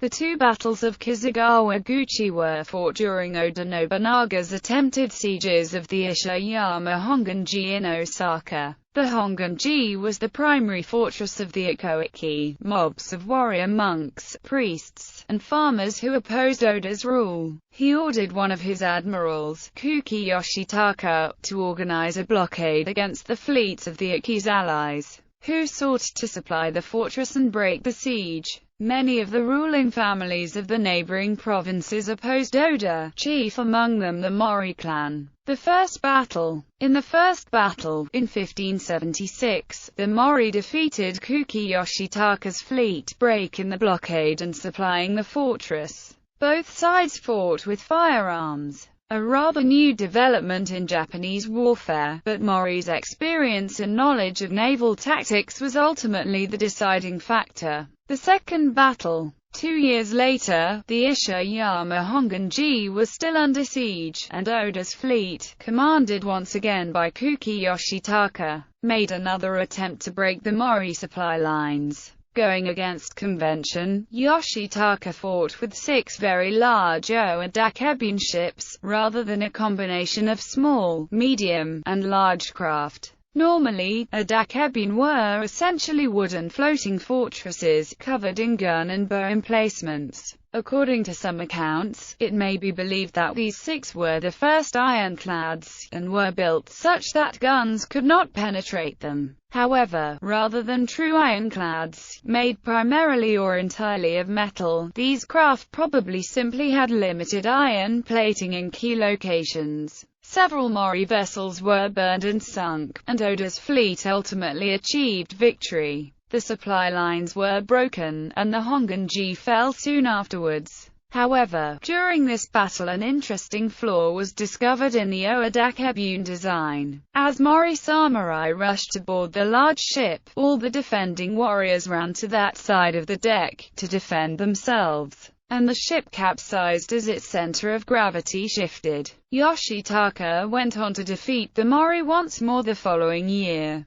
The two battles of Kizugawaguchi were fought during Oda Nobunaga's attempted sieges of the Ishiyama Honganji in Osaka. The Honganji was the primary fortress of the Ikoiki, mobs of warrior monks, priests, and farmers who opposed Oda's rule. He ordered one of his admirals, Kuki Yoshitaka, to organize a blockade against the fleets of the Iki's allies, who sought to supply the fortress and break the siege. Many of the ruling families of the neighboring provinces opposed Oda, chief among them the Mori clan. In the first battle, in 1576, the Mori defeated Kuki Yoshitaka's fleet, breaking the blockade and supplying the fortress. Both sides fought with firearms, a rather new development in Japanese warfare, but Mori's experience and knowledge of naval tactics was ultimately the deciding factor. The second battle, 2 years later, the Ishiyama Honganji was still under siege, and Oda's fleet, commanded once again by Kuki Yoshitaka, made another attempt to break the Mori supply lines. Going against convention, Yoshitaka fought with 6 very large Oedakebun ships, rather than a combination of small, medium, and large craft. Normally, Oedakebun were essentially wooden floating fortresses, covered in gun and bow emplacements. According to some accounts, it may be believed that these 6 were the first ironclads, and were built such that guns could not penetrate them. However, rather than true ironclads, made primarily or entirely of metal, these craft probably simply had limited iron plating in key locations. Several Mori vessels were burned and sunk, and Oda's fleet ultimately achieved victory. The supply lines were broken, and the Honganji fell soon afterwards. However, during this battle an interesting flaw was discovered in the Oedakebun design. As Mori samurai rushed aboard the large ship, all the defending warriors ran to that side of the deck, to defend themselves, and the ship capsized as its center of gravity shifted. Yoshitaka went on to defeat the Mori once more the following year.